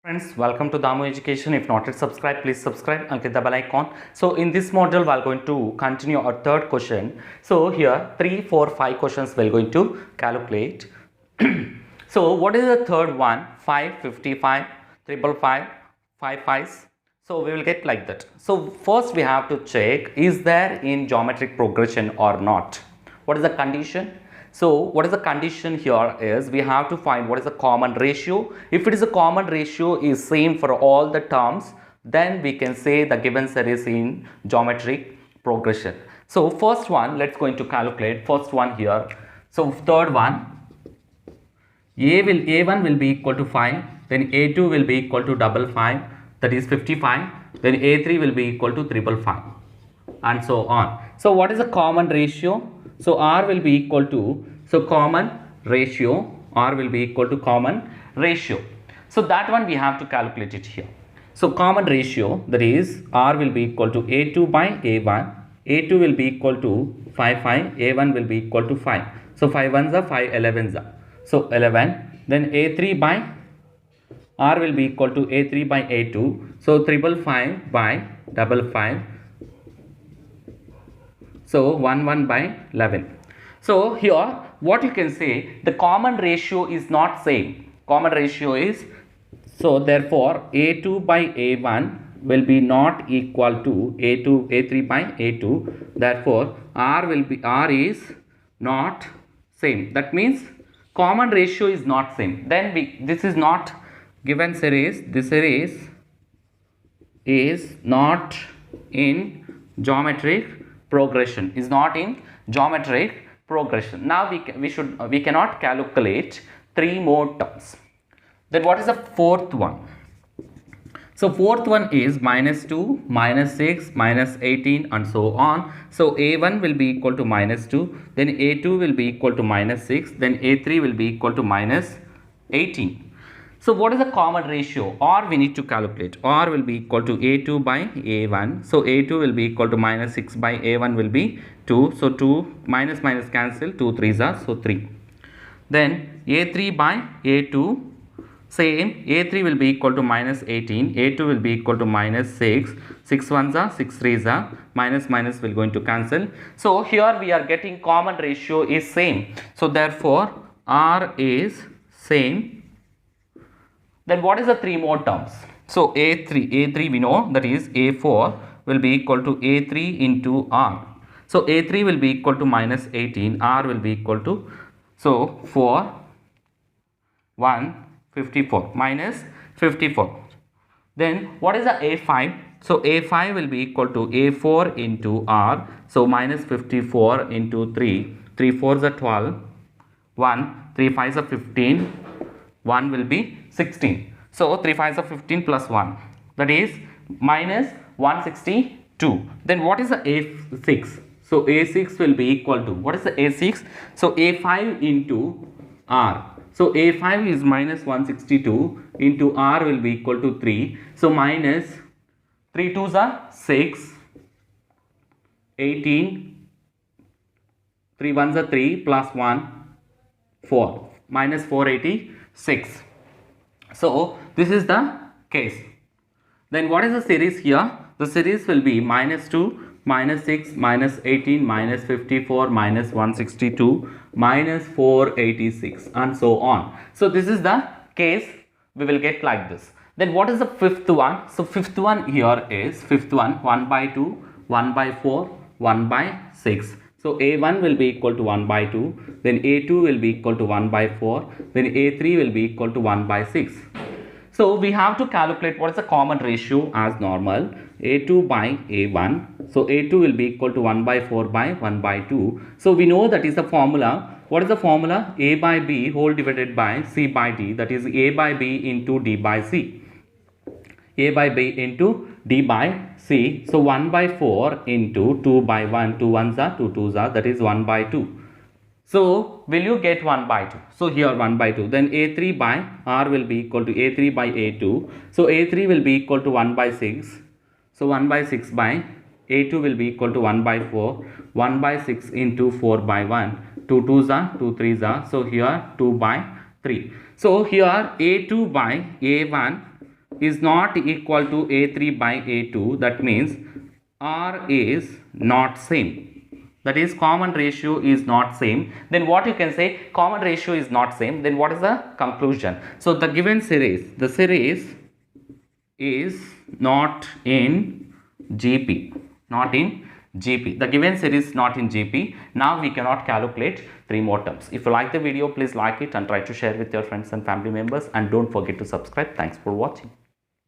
Friends, welcome to Damu Education. If not yet subscribed, please subscribe and click the bell icon. So in this module, we are going to continue our third question. So here, 3, 4, 5 questions we are going to calculate. So what is the third one? 5, 55, 555, 5 fives. So we will get like that. So first we have to check, is there in geometric progression or not? What is the condition? So what is the condition here is we have to find what is the common ratio. If it is a common ratio is same for all the terms, then we can say the given series in geometric progression. So first one, let's going to calculate first one here. So third one, A1 will be equal to 5, then A2 will be equal to 555, that is 55, then A3 will be equal to 555 and so on. So what is the common ratio? So R will be equal to, so common ratio, R will be equal to common ratio. So that one we have to calculate it here. So common ratio, that is R will be equal to A2 by A1, A2 will be equal to 5, A1 will be equal to 5. So 5 ones are 5 11s are. So 11, then A3 by R will be equal to A3 by A2. So 555 by 55. So 1 by 11. So here what you can say, the common ratio is not same. Common ratio is, so therefore A2 by A1 will be not equal to A3 by A2. Therefore R is not same. That means common ratio is not same. Then this is not given series. This series is not in geometric progression, is not in geometric progression. Now we cannot calculate 3 more terms. Then what is the fourth one? So fourth one is -2, -6, -18 and so on. So A1 will be equal to -2, then A2 will be equal to -6, then A3 will be equal to -18. So what is the common ratio? Or we need to calculate. R will be equal to A2 by A1. So A2 will be equal to -6 by A1 will be 2. So 2 minus cancel, 2 3s are, so 3. Then A3 by A2, same, A3 will be equal to -18, A2 will be equal to -6, 6 ones are, 6 3s are, minus will going to cancel. So here we are getting common ratio is same. So therefore R is same. Then what is the 3 more terms? So A3 we know, that is A4 will be equal to A3 into R. So A3 will be equal to -18, R will be equal to, so 4, 1, 54, minus 54. Then what is the A5? So A5 will be equal to A4 into R. So minus 54 into 3, 3 4s are 12, 1, 3 5s are 15, 1 will be 16. So 3 5s are 15 plus 1, that is minus 162. Then what is the A6? So A6 will be equal to, what is the A6? So A5 into R. So A5 is minus 162 into R will be equal to 3. So minus 3 2s are 6, 18, 3 1s are 3 plus 1, 4, minus 486. So this is the case. Then what is the series here? The series will be -2, -6, -18, -54, -162, -486 and so on. So this is the case we will get like this. Then what is the fifth one? So fifth one here is, fifth one, 1 by 2, 1 by 4, 1 by 6. So A1 will be equal to 1 by 2, then A2 will be equal to 1 by 4, then A3 will be equal to 1 by 6. So we have to calculate what is the common ratio as normal, A2 by A1. So A2 will be equal to 1 by 4 by 1 by 2. So we know that is the formula. What is the formula? A by B whole divided by C by D, that is A by B into D by C. A by B into D by C. So 1 by 4 into 2 by 1, 2 1s are, 2 2s are, that is 1 by 2. So will you get 1 by 2? So here 1 by 2. Then A3 by R will be equal to A3 by A2. So A3 will be equal to 1 by 6. So 1 by 6 by A2 will be equal to 1 by 4. 1 by 6 into 4 by 1. 2 2s are, 2 3s are. So here 2 by 3. So here A2 by A1 is not equal to A3 by A2, that means R is not same. That is, common ratio is not same. Then what you can say, common ratio is not same. Then what is the conclusion? So the given series, the series is not in GP, not in GP. The given series is not in GP. Now we cannot calculate 3 more terms. If you like the video, please like it and try to share with your friends and family members, and don't forget to subscribe. Thanks for watching.